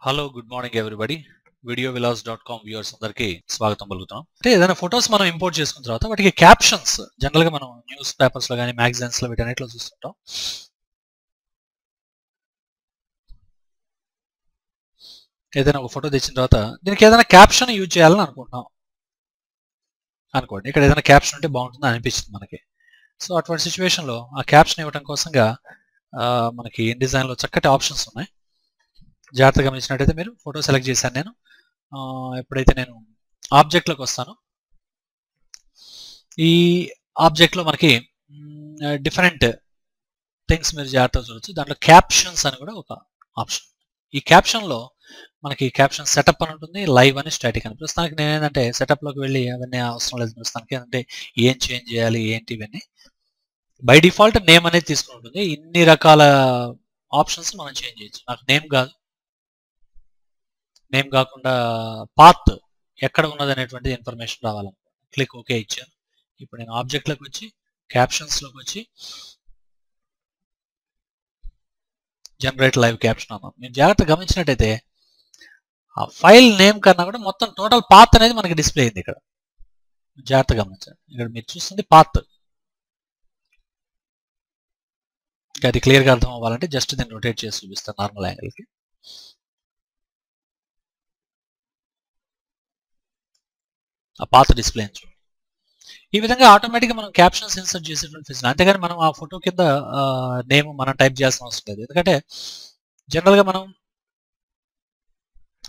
Hello good morning everybody videovillas.com viewers అందరికీ స్వాగతం పలుకుతున్నాం. అంటే ఏదైనా ఫొటోస్ మనం ఇంపోర్ట్ చేసుకున్న తర్వాత వాటికి క్యాప్షన్స్ జనరల్ గా మనం న్యూస్ పేపర్స్ లో కానీ మ్యాగజైన్స్ లో వీటన్నిటిలో చూస్తుంటాం. ఏదైనా ఒక ఫోటో తెచ్చిన తర్వాత దీనికి ఏదైనా క్యాప్షన్ యూజ్ చేయాలని అనుకుంటున్నాం అనుకోండి. ఇక్కడ ఏదైనా క్యాప్షన్ ఉంటే బాగుంటుంది అనిపిస్తుంది మనకి. సో అటువంటి సిచ్యువేషన్ లో ఆ క్యాప్షన్ ఇవ్వడం కోసంగా మనకి ఇన్డిజైన్ లో చక్కటి ఆప్షన్స్ ఉన్నాయి. జాగ్రత్తగా గమనించినట్టయితే మీరు ఫోటో సెలెక్ట్ చేశాను నేను. ఎప్పుడైతే నేను ఆబ్జెక్ట్ లోకి వస్తాను, ఈ ఆబ్జెక్ట్ లో మనకి డిఫరెంట్ థింగ్స్ మీరు జాగ్రత్తగా చూడొచ్చు. దాంట్లో క్యాప్షన్స్ అని కూడా ఒక ఆప్షన్. ఈ క్యాప్షన్ లో మనకి క్యాప్షన్ సెటప్ అని ఉంటుంది, లైవ్ అని, స్టాటిక్ అని. ప్రస్తుతానికి నేను ఏంటంటే సెటప్ లోకి వెళ్ళి అవన్నీ అవసరం లేదు. ప్రస్తుతానికి అంటే ఏం చేంజ్ చేయాలి ఏంటి ఇవన్నీ బై డిఫాల్ట్ నేమ్ అనేది తీసుకుని ఉంటుంది. ఇన్ని రకాల ఆప్షన్స్ మనం చేంజ్ చేయొచ్చు. నాకు నేమ్ కాదు, నేమ్ కాకుండా పాత్ ఎక్కడ ఉన్నది అనేటువంటి ఇన్ఫర్మేషన్ రావాలనుకో క్లిక్ ఓకే ఇచ్చాను. ఇప్పుడు నేను ఆబ్జెక్ట్ లోకి వచ్చి క్యాప్షన్స్ లోకి వచ్చి జనరేట్ లైవ్ క్యాప్షన్ అన్నాను. మీరు జాగ్రత్తగా గమనించినట్టయితే ఆ ఫైల్ నేమ్ కన్నా కూడా మొత్తం టోటల్ పాత్ అనేది మనకి డిస్ప్లే అయింది. ఇక్కడ జాగ్రత్తగా గమనించండి. ఇక్కడ మీరు చూస్తుంది పాత్. అది క్లియర్గా అర్థం అవ్వాలంటే జస్ట్ దీన్ని రొటేట్ చేసి చూపిస్తాను నార్మల్ యాంగిల్కి. ఆ పాత డిస్ప్లే చూడండి. ఈ విధంగా ఆటోమేటిక్గా మనం క్యాప్షన్స్ ఇన్సర్ట్ చేసేటువంటి ఫెసిలిటీ. అంతేగాని మనం ఆ ఫోటో కింద నేమ్ మనం టైప్ చేయాల్సిన అవసరం లేదు. ఎందుకంటే జనరల్గా మనం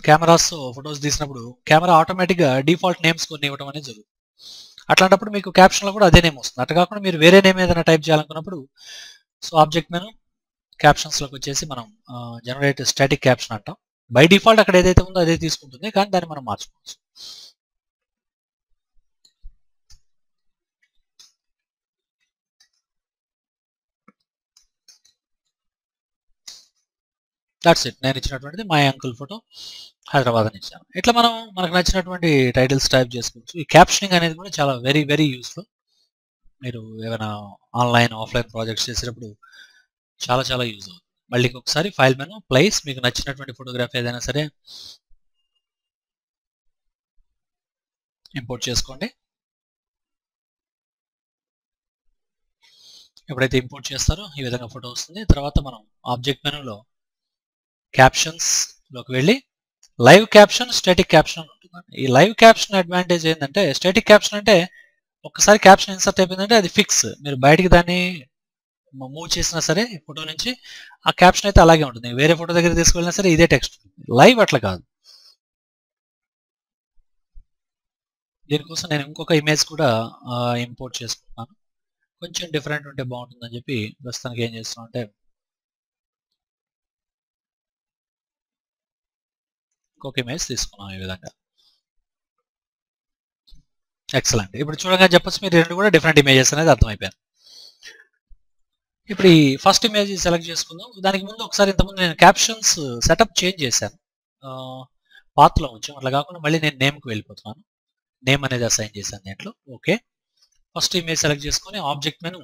కెమెరాస్ ఫొటోస్ తీసినప్పుడు కెమెరా ఆటోమేటిక్గా డిఫాల్ట్ నేమ్స్ కొన్ని ఇవ్వడం అనేది జరుగుతుంది. అట్లాంటప్పుడు మీకు క్యాప్షన్లో కూడా అదే నేమ్ వస్తుంది. అట్లా కాకుండా మీరు వేరే నేమ్ ఏదైనా టైప్ చేయాలనుకున్నప్పుడు సో ఆబ్జెక్ట్ మెను క్యాప్షన్స్లోకి వచ్చేసి మనం జనరేట్ స్టాటిక్ క్యాప్షన్ అంటాం. బై డిఫాల్ట్ అక్కడ ఏదైతే ఉందో అదే తీసుకుంటుంది, కానీ దాన్ని మనం మార్చుకోవచ్చు. That's it. నేను ఇచ్చినటువంటిది మై అంకుల్ ఫోటో, హైదరాబాద్ అని ఇచ్చాను. ఇట్లా మనం మనకు నచ్చినటువంటి టైటిల్స్ టైప్ చేసుకోవచ్చు. ఈ క్యాప్షనింగ్ అనేది కూడా చాలా వెరీ వెరీ యూస్ఫుల్. మీరు ఏమైనా ఆన్లైన్ ఆఫ్లైన్ ప్రాజెక్ట్స్ చేసేటప్పుడు చాలా చాలా యూజ్ అవుతుంది. మళ్ళీ ఇంకొకసారి ఫైల్ మెను ప్లేస్, మీకు నచ్చినటువంటి ఫోటోగ్రఫీ ఏదైనా సరే ఇంపోర్ట్ చేసుకోండి. ఎప్పుడైతే ఇంపోర్ట్ చేస్తారో ఈ విధంగా ఫోటో వస్తుంది. తర్వాత మనం ఆబ్జెక్ట్ మెనూలో క్యాప్షన్స్ లోకి వెళ్ళి లైవ్ క్యాప్షన్, స్టాటిక్ క్యాప్షన్ ఉంటుందండి. ఈ లైవ్ క్యాప్షన్ అడ్వాంటేజ్ ఏంటంటే, స్టాటిక్ క్యాప్షన్ అంటే ఒక్కసారి క్యాప్షన్ ఇన్సర్ట్ అయిపోయిందంటే అది ఫిక్స్. మీరు బయటికి దాన్ని మూవ్ చేసినా సరే ఫోటో నుంచి ఆ క్యాప్షన్ అయితే అలాగే ఉంటుంది. వేరే ఫోటో దగ్గర తీసుకెళ్ళినా సరే ఇదే టెక్స్ట్. లైవ్ అట్లా కాదు. దీనికోసం నేను ఇంకొక ఇమేజ్ కూడా ఇంపోర్ట్ చేసుకుంటున్నాను. కొంచెం డిఫరెంట్ ఉంటే బాగుంటుందని చెప్పి ప్రస్తుతానికి ఏం చేస్తున్నాం అంటే ఇంకొక ఇమేజ్ తీసుకున్నాం ఈ విధంగా. ఎక్సలెంట్. ఇప్పుడు చూడగానే చెప్పొచ్చు మీరు రెండు కూడా డిఫరెంట్ ఇమేజెస్ అనేది అర్థమైపోయాను. ఇప్పుడు ఈ ఫస్ట్ ఇమేజ్ సెలెక్ట్ చేసుకుందాం. దానికి ముందు ఒకసారి ఇంతకుముందు నేను క్యాప్షన్స్ సెటప్ చేంజ్ చేశాను, పాత్లో ఉంచాం. అట్లా కాకుండా మళ్ళీ నేను నేమ్కి వెళ్ళిపోతున్నాను. నేమ్ అనేది అసైన్ చేశాను దీంట్లో. ఓకే. ఫస్ట్ ఇమేజ్ సెలెక్ట్ చేసుకొని object menu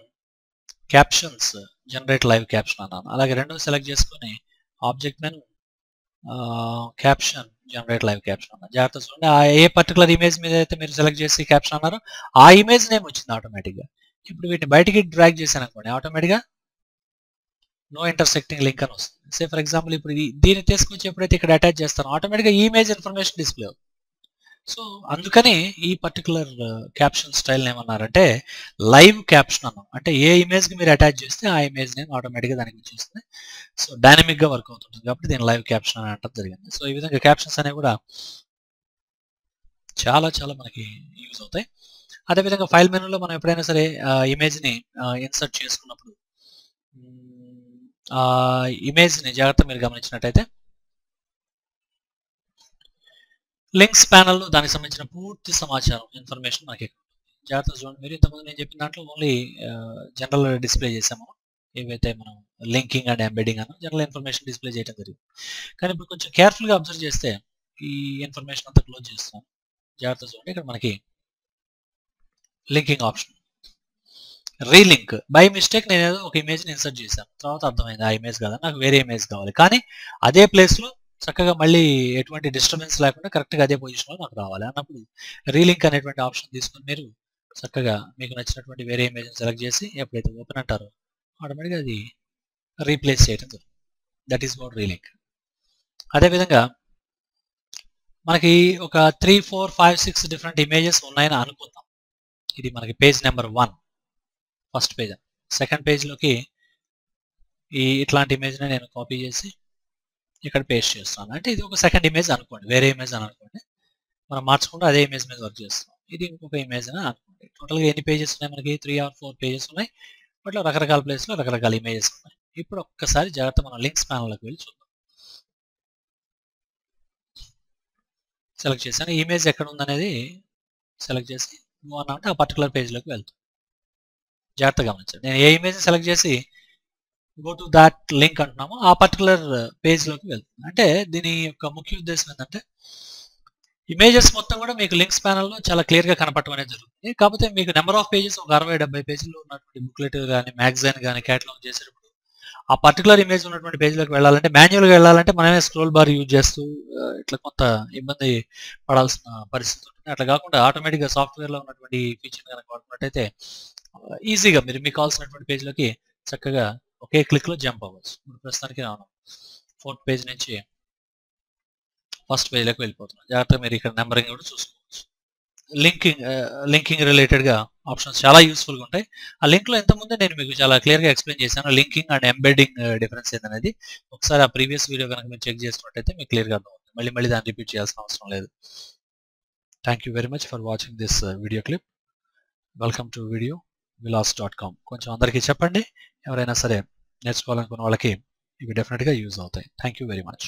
captions generate live caption అన్నాను. అలాగే రెండో సెలెక్ట్ చేసుకొని object menu caption generate live caption అన్నాను. జాగ్రత్త చూడండి, ఆ ఏ పర్టికులర్ ఇమేజ్ మీద అయితే మీరు సెలెక్ట్ చేసి క్యాప్షన్ అన్నారో ఆ ఇమేజ్ నేమ్ వచ్చింది ఆటోమేటిక్గా. ఇప్పుడు వీటిని బయటికి డ్రాగ్ చేశాను అనుకోండి, ఆటోమేటిక్గా నో ఇంటర్సెక్టింగ్ లింక్ అని వస్తుంది. సే ఫర్ ఎగ్జాంపుల్ ఇప్పుడు దీన్ని తీసుకొచ్చి ఎప్పుడైతే ఇక్కడ అటాచ్ చేస్తానో ఆటోమేటిక్గా ఈ ఇమేజ్ ఇన్ఫర్మేషన్ డిస్ప్లే అవుతుంది. సో అందుకని ఈ పర్టికులర్ క్యాప్షన్ స్టైల్ ఏమన్నారంటే లైవ్ క్యాప్షన్ అన్నాం. అంటే ఏ ఇమేజ్కి మీరు అటాచ్ చేస్తే ఆ ఇమేజ్ నేమ్ ఆటోమేటిక్గా దానికి వచ్చేస్తుంది. సో డైనమిక్గా వర్క్ అవుతుంటుంది కాబట్టి దీని లైవ్ క్యాప్షన్ అని అంటాం జరిగింది. సో ఈ విధంగా క్యాప్షన్స్ అనేవి కూడా చాలా చాలా మనకి యూజ్ అవుతాయి. అదేవిధంగా ఫైల్ మెనూలో మనం ఎప్పుడైనా సరే ఇమేజ్ని ఇన్సర్ట్ చేసుకున్నప్పుడు ఆ ఇమేజ్ని జాగ్రత్త మీరు గమనించినట్టయితే లింక్స్ ప్యానల్లో దానికి సంబంధించిన పూర్తి సమాచారం ఇన్ఫర్మేషన్ మనకి జాగ్రత్త చూడండి. మీరు ఇంతకుముందు నేను చెప్పిన దాంట్లో ఓన్లీ జనరల్ డిస్ప్లే చేసాము, ఏవైతే మనం లింకింగ్ అండ్ ఎంబెడింగ్ అని జనరల్ ఇన్ఫర్మేషన్ డిస్ప్లే చేయడం జరిగింది. కానీ ఇప్పుడు కొంచెం కేర్ఫుల్గా అబ్జర్వ్ చేస్తే ఈ ఇన్ఫర్మేషన్ అంతా క్లోజ్ చేస్తాను. జాగ్రత్త చూడండి, ఇక్కడ మనకి లింకింగ్ ఆప్షన్, రీలింక్. బై మిస్టేక్ నేను ఏదో ఒక ఇమేజ్ని ఇన్సర్ట్ చేశాను, తర్వాత అర్థమైంది ఆ ఇమేజ్ కదా, నాకు వేరే ఇమేజ్ కావాలి. కానీ అదే ప్లేస్లో చక్కగా మళ్ళీ ఎటువంటి డిస్టర్బెన్స్ లేకుండా కరెక్ట్గా అదే పొజిషన్లో నాకు రావాలి అన్నప్పుడు రీలింక్ అనేటువంటి ఆప్షన్ తీసుకుని మీరు చక్కగా మీకు నచ్చినటువంటి వేరే ఇమేజ్ని సెలెక్ట్ చేసి ఎప్పుడైతే ఓపెన్ అంటారో ఆటోమేటిక్గా అది రీప్లేస్ చేయడం జరుగుతుంది. That is what relink. అదేవిధంగా మనకి ఒక 3, 4, 5, 6 డిఫరెంట్ ఇమేజెస్ ఉన్నాయని అనుకుందాం. ఇది మనకి page number 1 first page. Second పేజ్లోకి ఇట్లాంటి ఇమేజ్ని నేను కాపీ చేసి ఇక్కడ పేస్ట్ చేస్తాను. అంటే ఇది ఒక సెకండ్ ఇమేజ్ అనుకోండి, వేరే ఇమేజ్ అని అనుకోండి. మనం మార్చకుండా అదే ఇమేజ్ మీద వర్క్ చేస్తాం. ఇది ఇంకొక ఇమేజ్ అని అనుకోండి. టోటల్గా ఎన్ని పేజెస్ ఉన్నాయి మనకి? 3 or 4 పేజెస్ ఉన్నాయి. వాటిలో రకరకాల ప్లేస్లో రకరకాల ఇమేజెస్ ఉన్నాయి. ఇప్పుడు ఒక్కసారి జాగ్రత్త మనం లింక్స్ ప్యానల్లోకి వెళ్ళి చూద్దాం. సెలెక్ట్ చేశాను. ఈ ఇమేజ్ ఎక్కడ ఉందనేది సెలెక్ట్ చేసి మూవ్ అన్నా అంటే ఆ పర్టికులర్ పేజ్లోకి వెళ్తాం. జాగ్రత్తగా గమనించండి. నేను ఏ ఇమేజ్ సెలెక్ట్ చేసి గో టు దాట్ లింక్ అంటున్నామో ఆ పర్టికులర్ పేజ్లోకి వెళ్తుంది. అంటే దీని యొక్క ముఖ్య ఉద్దేశం ఏంటంటే ఇమేజెస్ మొత్తం కూడా మీకు లింక్స్ ప్యానల్లో చాలా క్లియర్గా కనపడటం అనేది జరుగుతుంది. కాకపోతే మీకు నెంబర్ ఆఫ్ పేజెస్ ఒక 60-70 పేజీలు ఉన్నటువంటి బుక్లెట్ కానీ మ్యాగజైన్ కానీ క్యాటలాగ్ చేసేటప్పుడు ఆ పర్టికులర్ ఇమేజ్ ఉన్నటువంటి పేజ్లోకి వెళ్ళాలంటే మాన్యువల్గా వెళ్ళాలంటే మనమే స్క్రోల్ బార్ యూజ్ చేస్తూ ఇట్లా కొంత ఇబ్బంది పడాల్సిన పరిస్థితి ఉంటుంది. అట్లా కాకుండా ఆటోమేటిక్గా సాఫ్ట్వేర్లో ఉన్నటువంటి ఫీచర్ కనుక వాడుకున్నట్టయితే ఈజీగా మీరు మీకు కావాల్సినటువంటి పేజ్లోకి చక్కగా ఒకే క్లిక్లో జంప్ అవ్వచ్చు. ఇప్పుడు ప్రస్తుతానికి రాను 4th పేజ్ నుంచి ఫస్ట్ పేజ్లోకి వెళ్ళిపోతున్నాం. జాగ్రత్తగా మీరు ఇక్కడ నెంబరింగ్ కూడా చూసుకోవచ్చు. లింకింగ్ రిలేటెడ్గా ఆప్షన్స్ చాలా యూస్ఫుల్గా ఉంటాయి. ఆ లింక్లో ఇంతకుముందే నేను మీకు చాలా క్లియర్గా ఎక్స్ప్లెయిన్ చేశాను. లింకింగ్ అండ్ ఎంబెడ్డింగ్ డిఫరెన్స్ ఏంటనేది ఒకసారి ఆ ప్రీవియస్ వీడియో కనుక మీరు చెక్ చేసుకున్నట్టయితే మీకు క్లియర్గా అర్థమవుతుంది. మళ్ళీ దాన్ని రిపీట్ చేయాల్సిన అవసరం లేదు. Thank you very much for watching this video clip. Welcome to videovilas.com. కొంచెం అందరికీ చెప్పండి. ఎవరైనా సరే నేర్చుకోవాలనుకున్న వాళ్ళకి ఇవి డెఫినెట్గా యూజ్ అవుతాయి. Thank you very much.